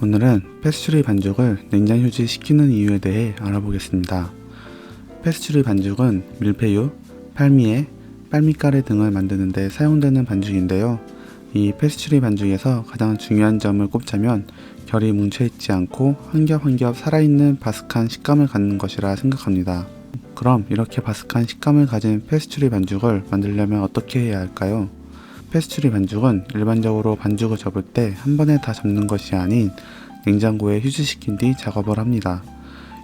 오늘은 패스츄리 반죽을 냉장 휴지시키는 이유에 대해 알아보겠습니다. 패스츄리 반죽은 밀푀유, 팔미에, 빨미가래 등을 만드는 데 사용되는 반죽인데요. 이 패스츄리 반죽에서 가장 중요한 점을 꼽자면 결이 뭉쳐있지 않고 한 겹 한 겹 살아있는 바삭한 식감을 갖는 것이라 생각합니다. 그럼 이렇게 바삭한 식감을 가진 패스츄리 반죽을 만들려면 어떻게 해야 할까요? 패스츄리 반죽은 일반적으로 반죽을 접을 때 한 번에 다 접는 것이 아닌 냉장고에 휴지시킨 뒤 작업을 합니다.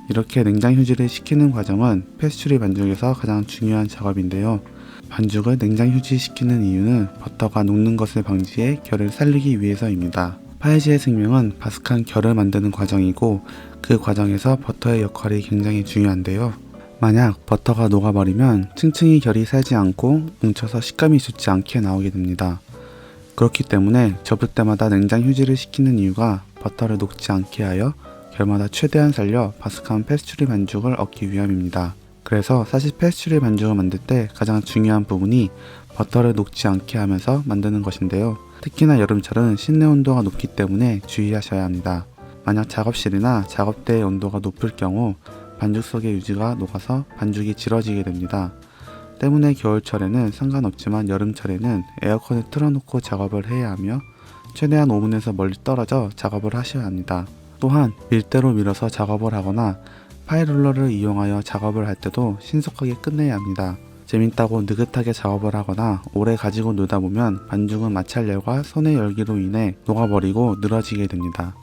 이렇게 냉장 휴지를 시키는 과정은 패스츄리 반죽에서 가장 중요한 작업인데요. 반죽을 냉장 휴지시키는 이유는 버터가 녹는 것을 방지해 결을 살리기 위해서입니다. 파이지의 생명은 바삭한 결을 만드는 과정이고 그 과정에서 버터의 역할이 굉장히 중요한데요. 만약 버터가 녹아버리면 층층이 결이 살지 않고 뭉쳐서 식감이 좋지 않게 나오게 됩니다. 그렇기 때문에 접을 때마다 냉장 휴지를 시키는 이유가 버터를 녹지 않게 하여 결마다 최대한 살려 바삭한 패스츄리 반죽을 얻기 위함입니다. 그래서 사실 패스츄리 반죽을 만들 때 가장 중요한 부분이 버터를 녹지 않게 하면서 만드는 것인데요. 특히나 여름철은 실내 온도가 높기 때문에 주의하셔야 합니다. 만약 작업실이나 작업대의 온도가 높을 경우 반죽 속의 유지가 녹아서 반죽이 질어지게 됩니다. 때문에 겨울철에는 상관없지만 여름철에는 에어컨을 틀어놓고 작업을 해야 하며 최대한 오븐에서 멀리 떨어져 작업을 하셔야 합니다. 또한 밀대로 밀어서 작업을 하거나 파이롤러를 이용하여 작업을 할 때도 신속하게 끝내야 합니다. 재밌다고 느긋하게 작업을 하거나 오래 가지고 놀다 보면 반죽은 마찰열과 손의 열기로 인해 녹아버리고 늘어지게 됩니다.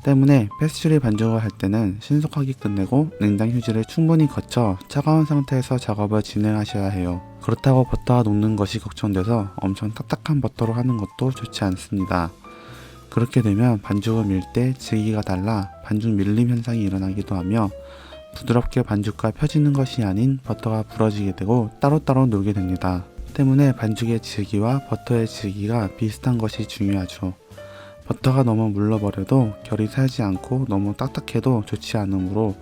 때문에 패스츄리 반죽을 할 때는 신속하게 끝내고 냉장 휴지를 충분히 거쳐 차가운 상태에서 작업을 진행하셔야 해요. 그렇다고 버터가 녹는 것이 걱정돼서 엄청 딱딱한 버터로 하는 것도 좋지 않습니다. 그렇게 되면 반죽을 밀 때 질기가 달라 반죽 밀림 현상이 일어나기도 하며 부드럽게 반죽과 펴지는 것이 아닌 버터가 부러지게 되고 따로따로 놀게 됩니다. 때문에 반죽의 질기와 버터의 질기가 비슷한 것이 중요하죠. 버터가 너무 물러버려도 결이 살지 않고 너무 딱딱해도 좋지 않으므로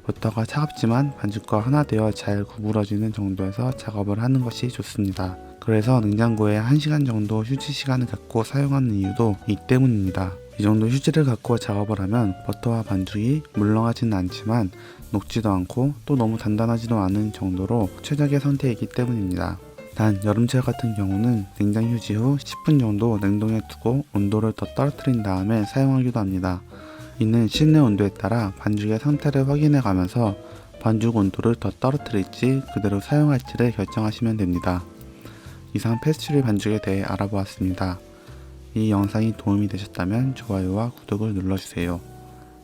버터가 차갑지만 반죽과 하나 되어 잘 구부러지는 정도에서 작업을 하는 것이 좋습니다. 그래서 냉장고에 1시간 정도 휴지 시간을 갖고 사용하는 이유도 이 때문입니다. 이 정도 휴지를 갖고 작업을 하면 버터와 반죽이 물렁하지는 않지만 녹지도 않고 또 너무 단단하지도 않은 정도로 최적의 상태이기 때문입니다. 단 여름철 같은 경우는 냉장 휴지 후 10분 정도 냉동해 두고 온도를 더 떨어뜨린 다음에 사용하기도 합니다. 이는 실내 온도에 따라 반죽의 상태를 확인해 가면서 반죽 온도를 더 떨어뜨릴지 그대로 사용할지를 결정하시면 됩니다. 이상 패스츄리 반죽에 대해 알아보았습니다. 이 영상이 도움이 되셨다면 좋아요와 구독을 눌러주세요.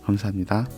감사합니다.